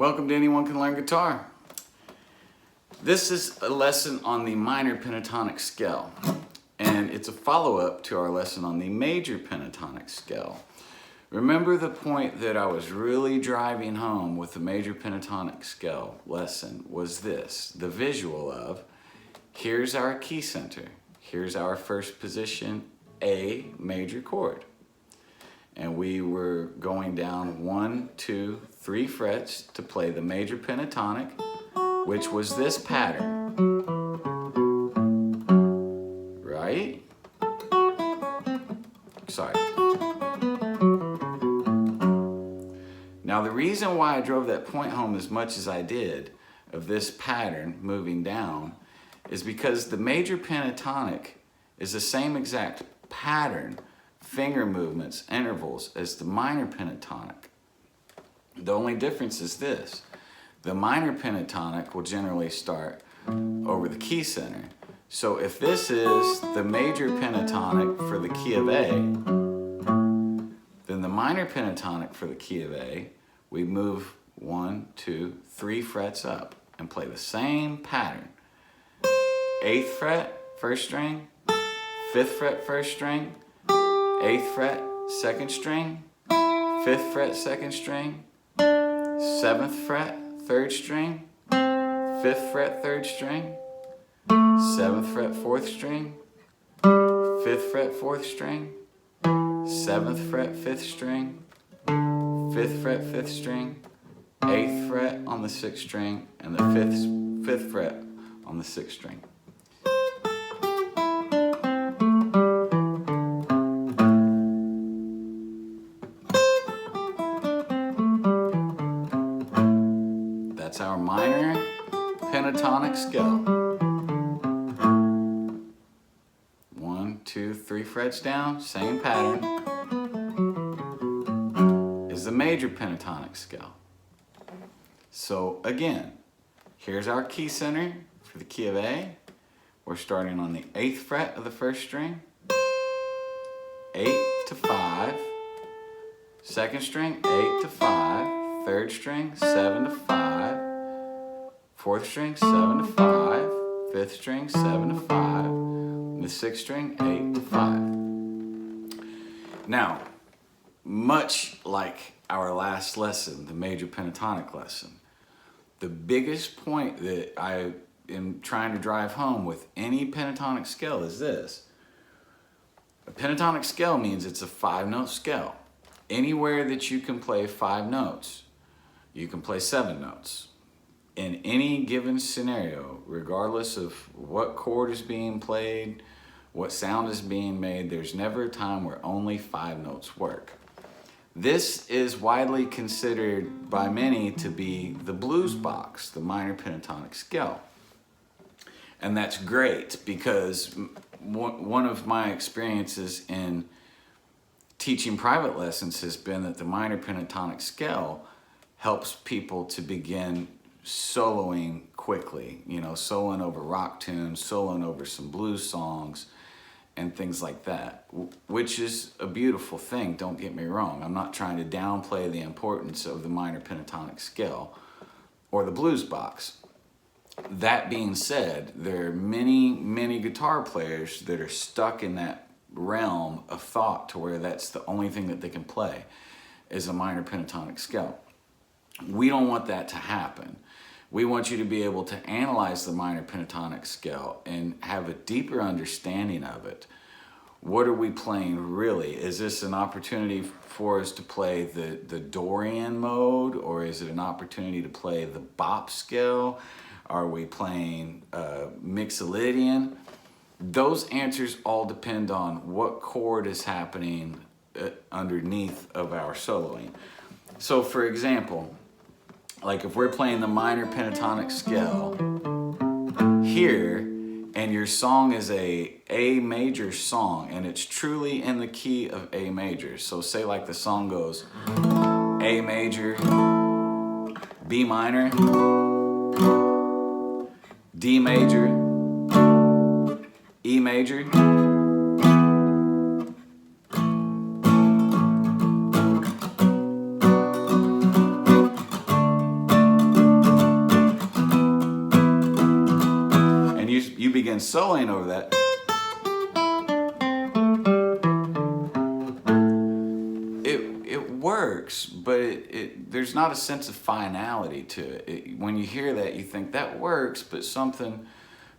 Welcome to Anyone Can Learn Guitar. This is a lesson on the minor pentatonic scale, and it's a follow-up to our lesson on the major pentatonic scale. Remember the point that I was really driving home with the major pentatonic scale lesson was this, the visual of, here's our key center, here's our first position, A major chord. And we were going down 1, 2, 3 frets to play the major pentatonic, which was this pattern, right? Sorry. Now the reason why I drove that point home as much as I did of this pattern moving down is because the major pentatonic is the same exact pattern, finger movements, intervals as the minor pentatonic. The only difference is this. The minor pentatonic will generally start over the key center. So if this is the major pentatonic for the key of A, then the minor pentatonic for the key of A, we move 1, 2, 3 frets up and play the same pattern. 8th fret, first string, 5th fret, first string, 8th fret, second string, 5th fret, second string, 7th fret, third string, 5th fret, third string, 7th fret, 4th string, 5th fret, 4th string, 7th fret, 5th string, 5th fret, 5th string, 8th fret on the 6th string, and the 5th fret on the 6th string. That's our minor pentatonic scale. 1, 2, 3 frets down, same pattern, is the major pentatonic scale. So again, here's our key center for the key of A. We're starting on the 8th fret of the first string, 8 to 5, second string, 8 to 5, third string, 7 to 5, 4th string, 7 to 5, 5th string, 7 to 5, and the 6th string, 8 to 5. Now, much like our last lesson, the major pentatonic lesson, the biggest point that I am trying to drive home with any pentatonic scale is this. A pentatonic scale means it's a 5-note scale. Anywhere that you can play 5 notes, you can play 7 notes. In any given scenario, regardless of what chord is being played, what sound is being made, there's never a time where only 5 notes work. This is widely considered by many to be the blues box, the minor pentatonic scale. And that's great because one of my experiences in teaching private lessons has been that the minor pentatonic scale helps people to begin soloing quickly, you know, soloing over rock tunes, soloing over some blues songs and things like that, which is a beautiful thing, don't get me wrong. I'm not trying to downplay the importance of the minor pentatonic scale or the blues box. That being said, there are many guitar players that are stuck in that realm of thought to where that's the only thing that they can play is a minor pentatonic scale. We don't want that to happen. We want you to be able to analyze the minor pentatonic scale and have a deeper understanding of it. What are we playing really? Is this an opportunity for us to play the Dorian mode, or is it an opportunity to play the bop scale? Are we playing Mixolydian? Those answers all depend on what chord is happening underneath of our soloing. So for example, like if we're playing the minor pentatonic scale here, and your song is a major song, and it's truly in the key of A major. So say like the song goes A major, B minor, D major, E major, and soloing over that, it works, but there's not a sense of finality to it. When you hear that, you think that works, but something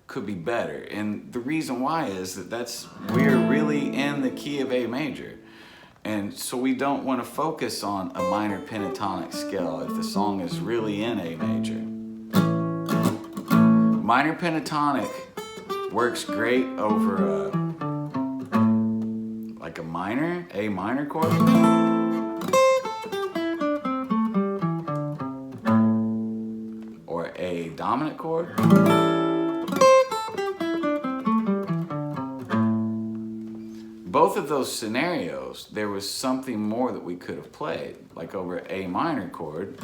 could be better. And the reason why is that we're really in the key of A major. And so we don't want to focus on a minor pentatonic scale if the song is really in A major. Minor pentatonic works great over like a minor chord. Or a dominant chord. Both of those scenarios, there was something more that we could have played, like over A minor chord.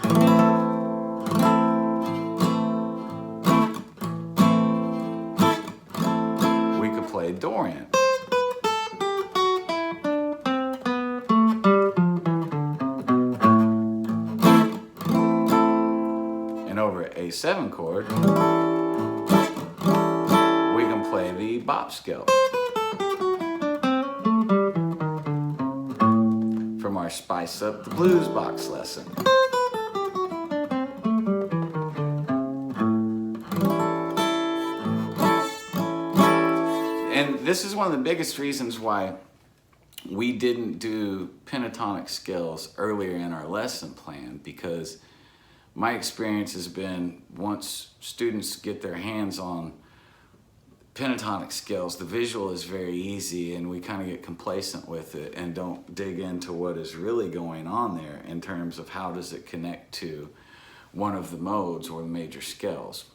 We could play Dorian. And over A7 chord, we can play the bop scale. From our Spice Up the Blues box lesson. And this is one of the biggest reasons why we didn't do pentatonic scales earlier in our lesson plan, because my experience has been once students get their hands on pentatonic scales, the visual is very easy and we kind of get complacent with it and don't dig into what is really going on there in terms of how does it connect to one of the modes or the major scales.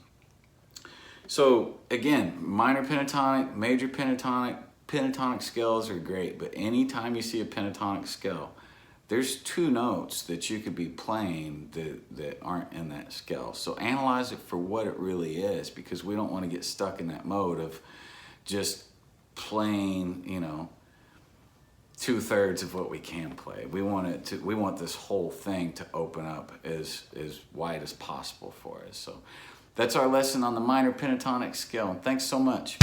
So again, minor pentatonic, major pentatonic scales are great, but anytime you see a pentatonic scale, there's two notes that you could be playing that aren't in that scale. So analyze it for what it really is, because we don't want to get stuck in that mode of just playing, 2/3 of what we can play. We want this whole thing to open up as wide as possible for us. So that's our lesson on the minor pentatonic scale. And thanks so much.